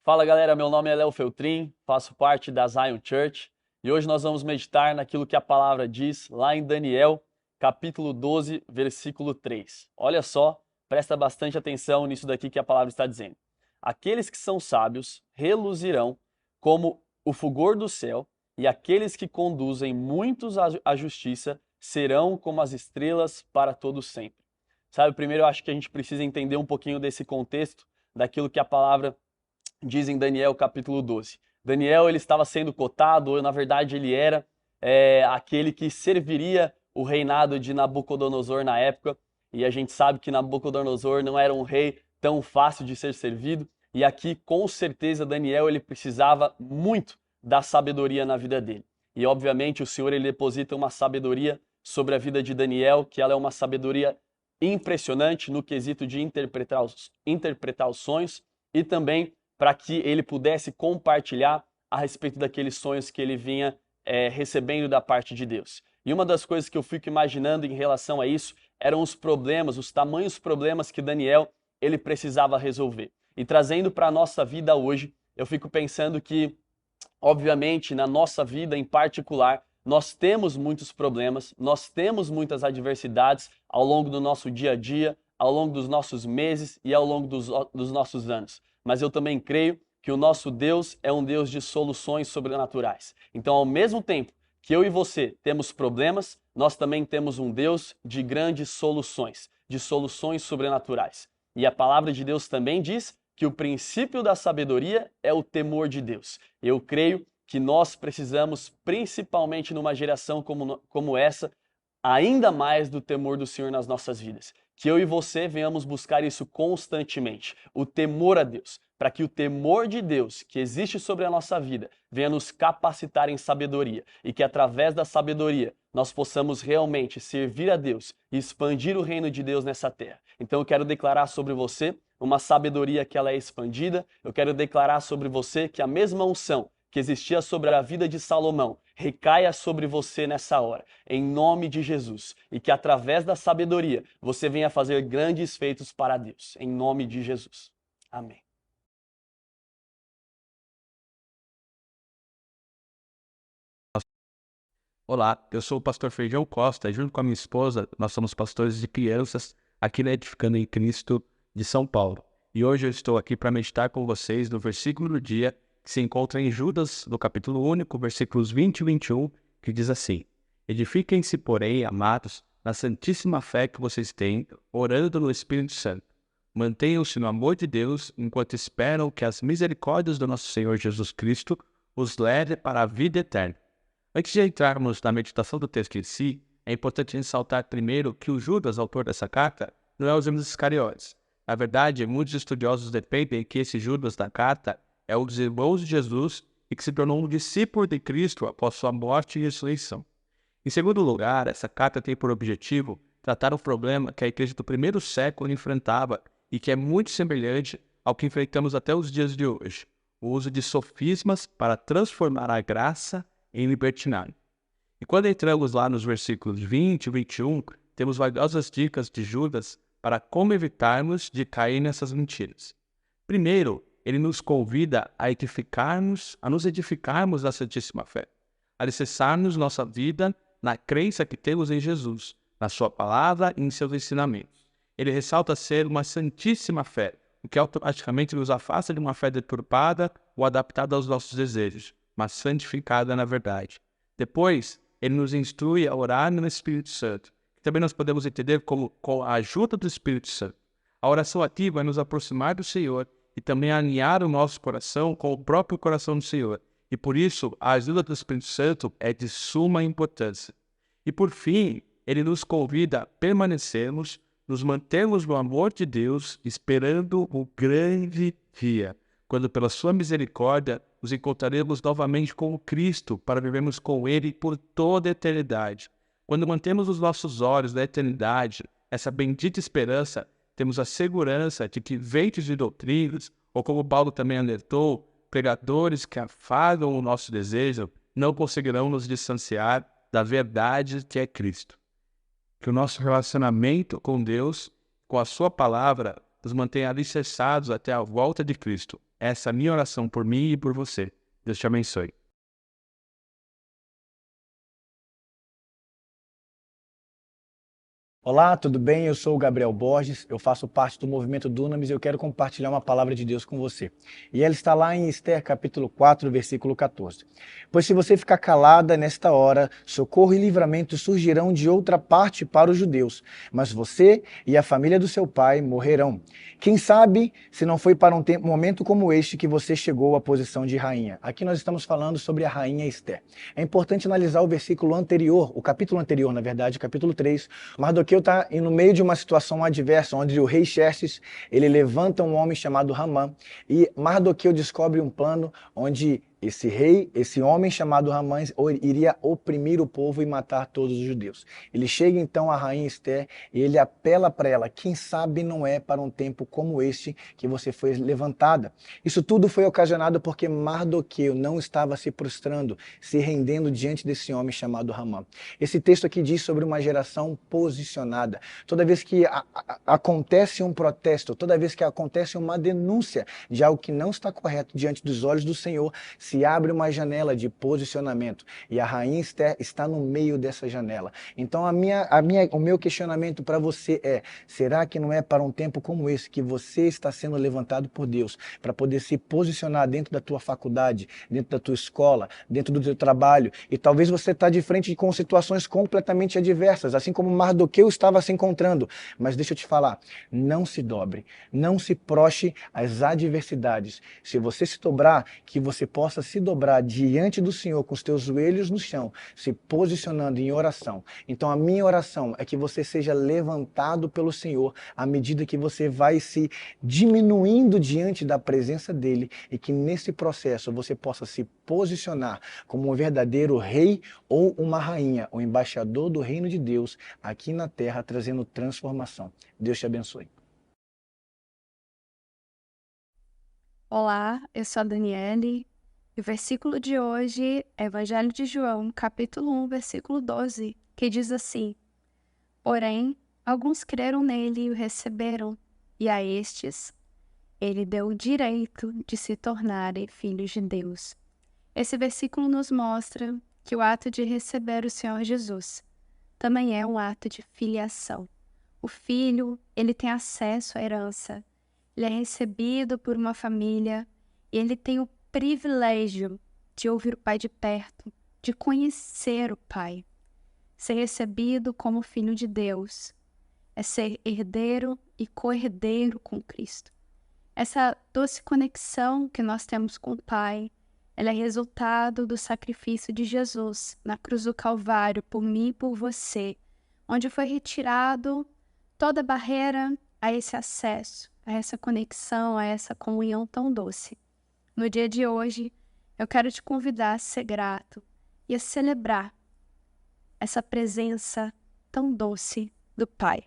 Fala galera, meu nome é Léo Feltrin, faço parte da Zion Church e hoje nós vamos meditar naquilo que a palavra diz lá em Daniel, capítulo 12, versículo 3. Olha só, presta bastante atenção nisso daqui que a palavra está dizendo. Aqueles que são sábios reluzirão como o fulgor do céu, e aqueles que conduzem muitos à justiça serão como as estrelas para todo sempre. Sabe, primeiro eu acho que a gente precisa entender um pouquinho desse contexto, daquilo que a palavra diz em Daniel capítulo 12. Daniel ele estava sendo cotado, ou na verdade ele era aquele que serviria o reinado de Nabucodonosor na época, e a gente sabe que Nabucodonosor não era um rei tão fácil de ser servido, e aqui com certeza Daniel ele precisava muito da sabedoria na vida dele. E obviamente o Senhor ele deposita uma sabedoria sobre a vida de Daniel, que ela é uma sabedoria impressionante no quesito de interpretar os sonhos e também para que ele pudesse compartilhar a respeito daqueles sonhos que ele vinha recebendo da parte de Deus. E uma das coisas que eu fico imaginando em relação a isso eram os problemas, os tamanhos problemas que Daniel ele precisava resolver. E trazendo para a nossa vida hoje, eu fico pensando que, obviamente, na nossa vida em particular, nós temos muitos problemas, nós temos muitas adversidades ao longo do nosso dia a dia, ao longo dos nossos meses e ao longo dos nossos anos. Mas eu também creio que o nosso Deus é um Deus de soluções sobrenaturais. Então, ao mesmo tempo que eu e você temos problemas, nós também temos um Deus de grandes soluções, de soluções sobrenaturais. E a palavra de Deus também diz que o princípio da sabedoria é o temor de Deus. Eu creio que nós precisamos, principalmente numa geração como essa, ainda mais do temor do Senhor nas nossas vidas. Que eu e você venhamos buscar isso constantemente, o temor a Deus, para que o temor de Deus que existe sobre a nossa vida venha nos capacitar em sabedoria e que através da sabedoria nós possamos realmente servir a Deus e expandir o reino de Deus nessa terra. Então eu quero declarar sobre você uma sabedoria que ela é expandida, eu quero declarar sobre você que a mesma unção que existia sobre a vida de Salomão recaia sobre você nessa hora, em nome de Jesus, e que através da sabedoria você venha fazer grandes feitos para Deus, em nome de Jesus. Amém. Olá, eu sou o pastor Feijão Costa e junto com a minha esposa, nós somos pastores de crianças aqui na Edificando em Cristo de São Paulo. E hoje eu estou aqui para meditar com vocês no versículo do dia que se encontra em Judas, no capítulo único, versículos 20 e 21, que diz assim: Edifiquem-se, porém, amados, na santíssima fé que vocês têm, orando no Espírito Santo. Mantenham-se no amor de Deus, enquanto esperam que as misericórdias do nosso Senhor Jesus Cristo os leve para a vida eterna. Antes de entrarmos na meditação do texto em si, é importante ressaltar primeiro que o Judas, autor dessa carta, não é o Judas Iscariotes. Na verdade, muitos estudiosos defendem que esse Judas da carta é um dos irmãos de Jesus e que se tornou um discípulo de Cristo após sua morte e ressurreição. Em segundo lugar, essa carta tem por objetivo tratar um problema que a igreja do primeiro século enfrentava e que é muito semelhante ao que enfrentamos até os dias de hoje: o uso de sofismas para transformar a graça em libertinagem. E quando entramos lá nos versículos 20 e 21, temos valiosas dicas de Judas para como evitarmos de cair nessas mentiras. Primeiro, ele nos convida a nos edificarmos na Santíssima Fé, a alicerçarmos nossa vida na crença que temos em Jesus, na sua palavra e em seus ensinamentos. Ele ressalta ser uma santíssima fé, o que automaticamente nos afasta de uma fé deturpada ou adaptada aos nossos desejos, mas santificada na verdade. Depois, ele nos instrui a orar no Espírito Santo, que também nós podemos entender como com a ajuda do Espírito Santo. A oração ativa é nos aproximar do Senhor e também alinhar o nosso coração com o próprio coração do Senhor. E por isso, a ajuda do Espírito Santo é de suma importância. E por fim, ele nos convida a permanecermos, nos mantermos no amor de Deus, esperando o grande dia, quando pela sua misericórdia nos encontraremos novamente com o Cristo para vivermos com Ele por toda a eternidade. Quando mantemos os nossos olhos na eternidade, essa bendita esperança, temos a segurança de que ventos de doutrinas, ou como Paulo também alertou, pregadores que afagam o nosso desejo, não conseguirão nos distanciar da verdade que é Cristo. Que o nosso relacionamento com Deus, com a sua palavra, nos mantenha alicerçados até a volta de Cristo. Essa é a minha oração por mim e por você. Deus te abençoe. Olá, tudo bem? Eu sou o Gabriel Borges, eu faço parte do movimento Dunamis e eu quero compartilhar uma palavra de Deus com você. E ela está lá em Esther, capítulo 4, versículo 14. Pois se você ficar calada nesta hora, socorro e livramento surgirão de outra parte para os judeus, mas você e a família do seu pai morrerão. Quem sabe se não foi para um momento como este que você chegou à posição de rainha. Aqui nós estamos falando sobre a rainha Esther. É importante analisar o versículo anterior, o capítulo anterior, na verdade, capítulo 3. Mardoqueu está no meio de uma situação adversa, onde o rei Xerxes, ele levanta um homem chamado Hamã, e Mardoqueu descobre um plano onde esse rei, esse homem chamado Hamã, iria oprimir o povo e matar todos os judeus. Ele chega então à rainha Esther e ele apela para ela, quem sabe não é para um tempo como este que você foi levantada. Isso tudo foi ocasionado porque Mardoqueu não estava se prostrando, se rendendo diante desse homem chamado Hamã. Esse texto aqui diz sobre uma geração posicionada. Toda vez que acontece um protesto, toda vez que acontece uma denúncia de algo que não está correto diante dos olhos do Senhor, se abre uma janela de posicionamento e a rainha Esther está no meio dessa janela. Então o meu questionamento para você é, será que não é para um tempo como esse que você está sendo levantado por Deus para poder se posicionar dentro da tua faculdade, dentro da tua escola, dentro do teu trabalho, e talvez você está de frente com situações completamente adversas, assim como Mardoqueu estava se encontrando, mas deixa eu te falar, não se dobre, não se proste às adversidades. Se você se dobrar, que você possa se dobrar diante do Senhor com os teus joelhos no chão, se posicionando em oração. Então a minha oração é que você seja levantado pelo Senhor à medida que você vai se diminuindo diante da presença dele e que nesse processo você possa se posicionar como um verdadeiro rei ou uma rainha, o embaixador do reino de Deus aqui na terra, trazendo transformação. Deus te abençoe. Olá, eu sou a Daniele. E o versículo de hoje é Evangelho de João, capítulo 1, versículo 12, que diz assim: Porém, alguns creram nele e o receberam, e a estes ele deu o direito de se tornarem filhos de Deus. Esse versículo nos mostra que o ato de receber o Senhor Jesus também é um ato de filiação. O filho, ele tem acesso à herança, ele é recebido por uma família e ele tem o privilégio de ouvir o pai de perto, de conhecer o pai. Ser recebido como filho de Deus é ser herdeiro e co-herdeiro com Cristo. Essa doce conexão que nós temos com o Pai, ela é resultado do sacrifício de Jesus na cruz do Calvário por mim e por você, onde foi retirado toda barreira a esse acesso, a essa conexão, a essa comunhão tão doce. No dia de hoje, eu quero te convidar a ser grato e a celebrar essa presença tão doce do Pai.